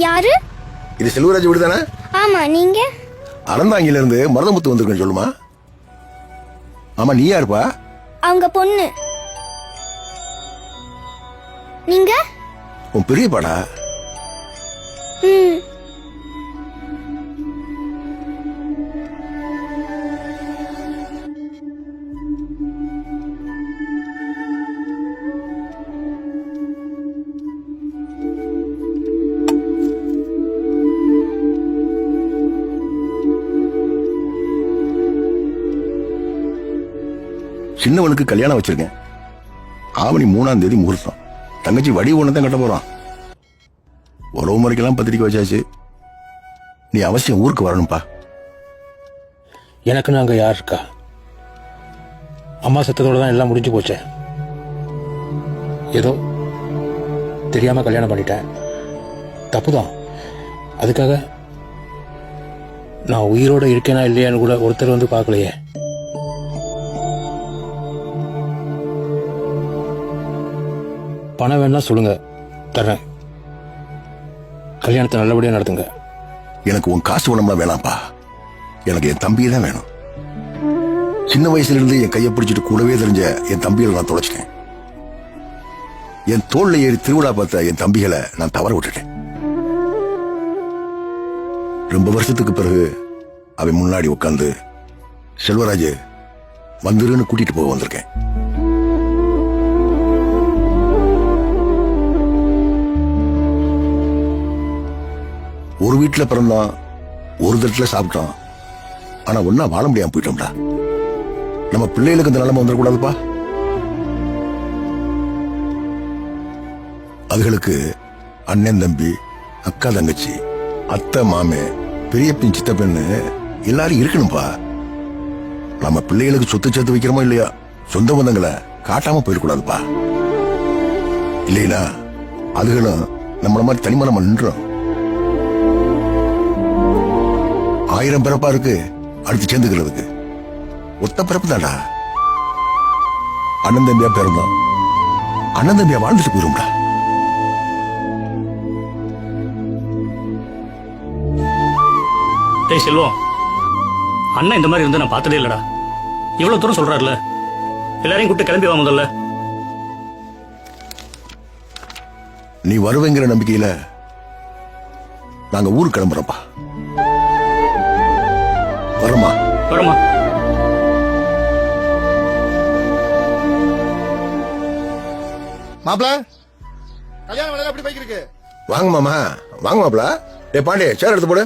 யாரு? இது செல்வராஜ் வீடு தானே? ஆமா. நீங்க? அறந்தாங்கில இருந்து மருதமுத்து வந்திருக்கேன். சொல்லுமா. ஆமா, நீ யாருப்பா? அவங்க பொண்ணு. நீங்க? உன் பெரிய பாடா? சின்னவனுக்கு கல்யாணம் வச்சிருக்கேன். ஆவணி 3ஆம் தேதி முகூர்த்தம். தங்கச்சி வடி ஒண்ணு தான் கட்ட போறான். உறவு முறைக்கெல்லாம் பத்திரிக்கை வச்சாச்சு. நீ அவசியம் ஊருக்கு வரணும்பா. எனக்குன்னு அங்க யார் இருக்கா? அம்மா செத்ததோட தான் எல்லாம் முடிஞ்சு போச்சே. ஏதோ தெரியாம கல்யாணம் பண்ணிட்டேன். தப்புதான். அதுக்காக நான் உயிரோட இருக்கேனா இல்லையான்னு கூட ஒருத்தர் வந்து பார்க்கலையே. பணம் வேணா சொல்லுங்க, தர்றேன். கல்யாணத்தை நல்லபடியா நடத்துங்க. எனக்கு உன் காசு உணவுலாம் வேணாம்ப்பா. எனக்கு என் தம்பியை தான் வேணும். சின்ன வயசுல இருந்து என் கையை பிடிச்சிட்டு கூடவே தெரிஞ்ச என் தம்பிகளை நான் தொலைச்சிட்டேன். என் தோல்ல ஏறி திருவிழா பார்த்த என் தம்பிகளை நான் தவற விட்டுட்டேன். ரொம்ப வருஷத்துக்கு பிறகு அவன் முன்னாடி உட்காந்து செல்வராஜ் வந்துருன்னு கூட்டிட்டு போக வந்திருக்கேன். ஒரு வீட்டுல பிறந்தான், ஒரு தட்டுல சாப்பிட்டான். ஆனா ஒன்னா வாழ முடியாம போயிட்டோம்டா. நம்ம பிள்ளைகளுக்கு இந்த நிலைமை வந்துடக்கூடாதுப்பா. அதுகளுக்கு அண்ணன் தம்பி, அக்கா தங்கச்சி, அத்தை மாமே, பெரியப்பின் சித்தப்பெண்ணு எல்லாரும் இருக்கணும்பா. நம்ம பிள்ளைகளுக்கு சொத்து சேர்த்து வைக்கிறோமோ இல்லையா, சொந்த பந்தங்களை காட்டாம போயிடக்கூடாதுப்பா. இல்லையா அதுகளும் நம்மள மாதிரி தனிமனமா நின்றோம். 1000 பிறப்பா இருக்கு அடுத்து சேர்ந்துக்கிறதுக்கு. ஒத்த பிறப்பு தான்டா. அண்ணன் தம்பியா பிறந்தோம், அண்ணன் தம்பியா வாழ்ந்துட்டு போயிரும்டா. டேய் செல்வம், அண்ணன் இந்த மாதிரி இருந்தா நான் பார்த்ததே இல்லடா. இவ்வளவு தூரம் சொல்றாருல, எல்லாரையும் கூப்பிட்டு கிளம்பி வா முதல்ல. நீ வருவேங்கிற நம்பிக்கையில நாங்க ஊருக்கு கிளம்புறோம்ப்பா. வரமா வரமா. மாப்ள, கல்யாண வேலை எப்படி போய்க்கு இருக்கு? வாங்க மாமா, வாங்க மாப்ள. டேய் பாண்டி, சேர் எடுத்து போடு.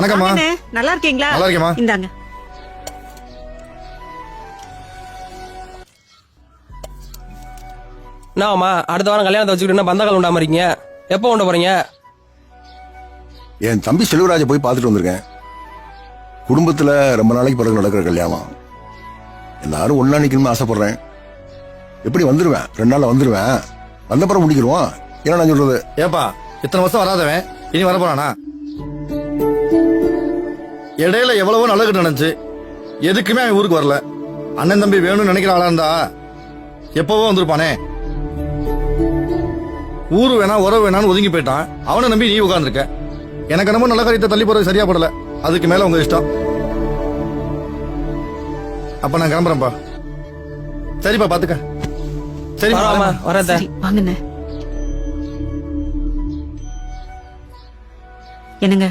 வணக்கம்மா. நல்லா இருக்கீங்களா? நல்லா இருக்கேம்மா. இந்தாங்க. என்னம்மா அடுத்த வாரம் கல்யாணத்தை வச்சுக்கிட்டு பந்தகால் உண்டாம இருக்கீங்க? எப்போ உண்ட போறீங்க? என் தம்பி செல்வராஜை போய் பார்த்துட்டு வந்திருக்கேன். குடும்பத்துல ரொம்ப நாளைக்கு பிறகு நடக்கிற கல்யாணம். எல்லாரும் ஒன்னா நிக்கணும்னு ஆசைப்படுறேன். எப்படி வந்துருவேன், 2 நாள்ல வந்துருவேன். வந்த பிறகு முடிக்கிறோம். என்ன நான் சொல்றது? ஏப்பா, இத்தனை வருஷம் வராதவன் இனி வர போறானா? இடையில எவ்வளவோ நல்லது நினைச்சு எதுக்குமே அவன் ஊருக்கு வரல. அண்ணன் தம்பி வேணும்னு நினைக்கிற ஆளா இருந்தா எப்பவோ வந்திருப்பானே. ஊரு வேணா உறவு வேணான்னு ஒதுங்கி போயிட்டான். அவனை நம்பி நீ உட்கார்ந்துருக்க. எனக்கு என்னமோ நல்ல காரியத்தை தள்ளி போறது சரியா படல. அதுக்கு மேல உங்க இஷ்டம். அப்ப நான் கிளம்புறேன்ப்பா. சரிப்பா, பாத்துக்க. சரி வரத வாங்கண்ணே. என்னங்க,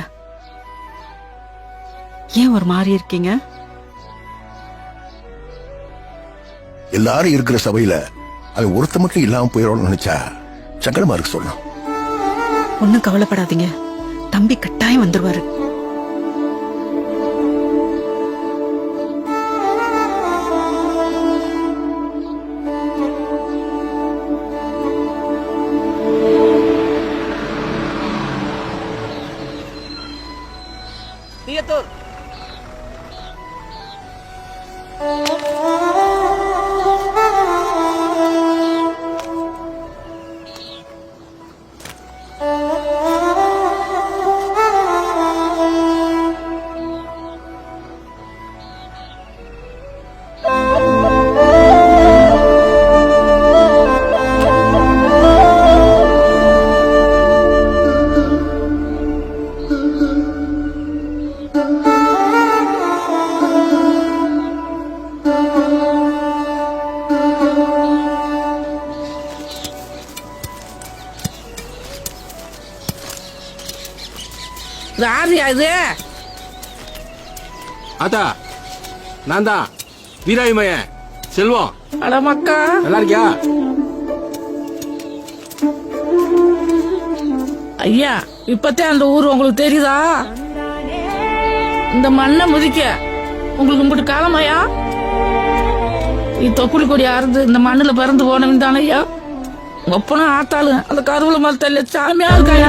ஏன் ஒரு மாதிரி இருக்கீங்க? எல்லாரும் இருக்கிற சபையில அவன் ஒருத்த மட்டும் இல்லாம போயிடணும்னு நினைச்சா சங்கடமா இருக்கு. சொல்லலாம். ஒன்னும் கவலைப்படாதீங்க, தம்பி கட்டாயம் வந்துருவாரு. யாருயா இது? ஆத்தா நான் தான் வீராயி மையன் செல்வம். அட மக்கா, நல்லா இருக்கியா? ஐயா இப்பத்தான் அந்த ஊர் உங்களுக்கு தெரியுதா? இந்த மண்ணை முதிக்க உங்களுக்கு இப்படி காலமாயா? தொப்புள் கொடி அறுந்து இந்த மண்ணுல பிறந்து போனவன் தானே ஐயா. ஒப்பனும் ஆத்தாளு அந்த கருவுல மரத்தல்ல சாமியா இருக்காங்க.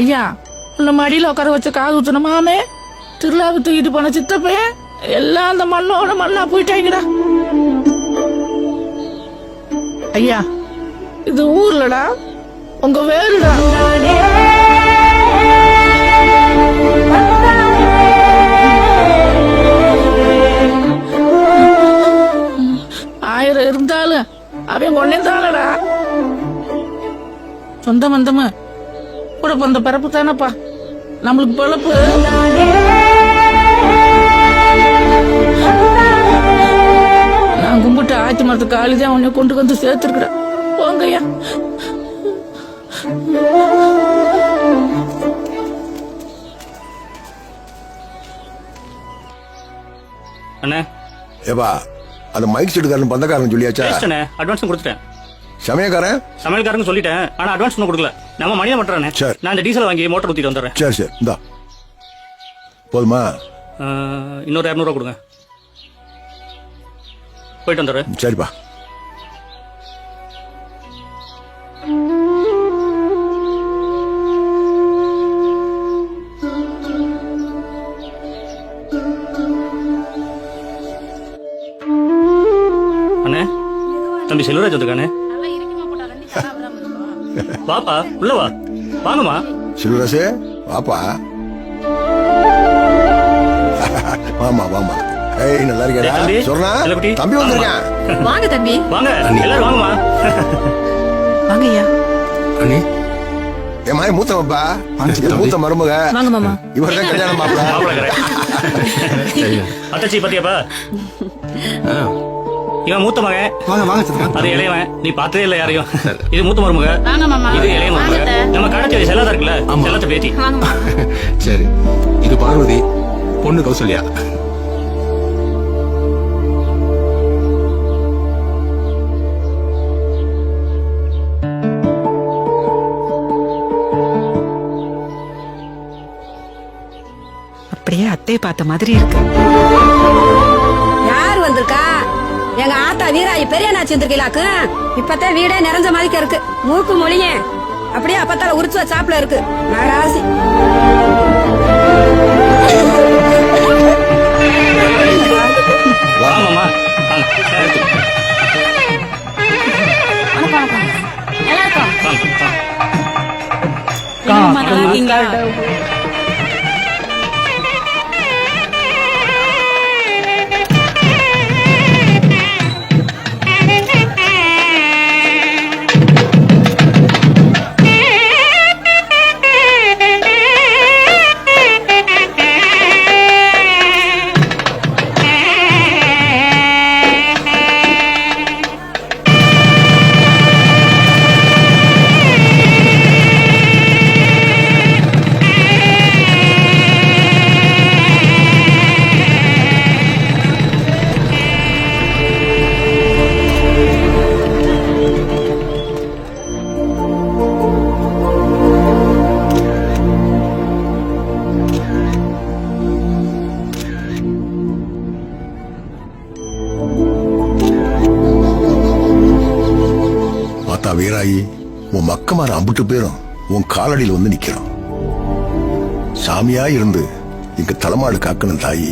ஐயா உன்ன மடியில உட்கார வச்ச காது ஊத்துன மாமே, திருவிழாவை தூக்கிட்டு போன சித்தப்பைய எல்லாம் அந்த மண்ணோட மண்ணா போயிட்டாங்கடா. ஐயா இது ஊர்லடா, உங்க வேறுடா. ஆயிரம் இருந்தாலும் அவன் ஒன்னே தானடா. சொந்த மந்தமா கூட பிறந்த பிறப்பு தானப்பா நம்மளுக்கு பொழப்பு. நான் கும்பிட்டு ஆய்ச்சி மரத்துக்கு ஆளுதான் உன்னை கொண்டு வந்து சேர்த்துருக்குறேன். போங்கய்யா. அண்ணே ஏப்பா அந்த மைக் செட்டுக்காரன் பந்தக்காரன் சொல்லியாச்சா? அண்ணே அட்வான்ஸ் கொடுத்துட்டேன். சமயக்காரன் சமையல்காரங்க சொல்லிட்டேன், ஆனா அட்வான்ஸ் ஒன்றும் கொடுக்கல. நம்ம மணியை மட்டுறானே. சரி. நான் இந்த டீசல் வாங்கி மோட்டர் ஊத்திட்டு வந்துடுறேன். சரி சரி இந்தா போதுமா? இன்னொரு 200 கொடுங்க, போயிட்டு வந்துடுறேன். சரிப்பா. அண்ணே தம்பி செல்வராஜ் வந்திருக்கானே. வாப்பா உள்ள வா. வாங்கம்மா. சிவராசே வாப்பா. வாமா வாமா. ஏய் நல்லா இருக்கடா. தம்பி, சொன்னா செல்லக்குட்டி. தம்பி வந்திருக்கான். வாங்க தம்பி. வாங்க எல்லாரும் வாங்கம்மா. வாங்க ஐயா. அண்ணி என் மாதிரி மூத்தவப்பா, மூத்த மருமக. வாங்க மாமா. இவர்தான் கல்யாணம் மாப்பிள்ளை மாப்பிள்ள. இருக்கிறேன். அத்தச்சி பத்தியாப்பா, இவன் மூத்த மகன். வாங்க வாங்க. அது இளையவன். நீ பார்த்ததே இல்ல யாரையும். இது மூத்த மருமக, இது இளைய மருமக. நம்ம கடற்கரை செல்லாத இருக்குல்ல, செல்லத்தை பேத்தி. சரி, இது பார்வதி, பொண்ணு கௌசல்யா. அப்படியே அத்தையை பார்த்த மாதிரி இருக்கு. யார் வந்திருக்கா? எங்க ஆத்தா வீராயி பெரியனாச்சி வந்திருக்கீங்களாக்கு. இப்பதான் வீடே நிறைஞ்ச மாதிரி இருக்கு. மூக்கு மொழிய அப்படியே அப்பத்தால உரிச்சு சாப்பிட இருக்கு. மகாராசி வாங்கம்மா. வீராயி, உன் மக்கமார அம்பிட்டு பேரும் உன் காலடியில் வந்து நிக்கிறோம். சாமியா இருந்து எங்க தலைமாடு காக்கணும் தாயி.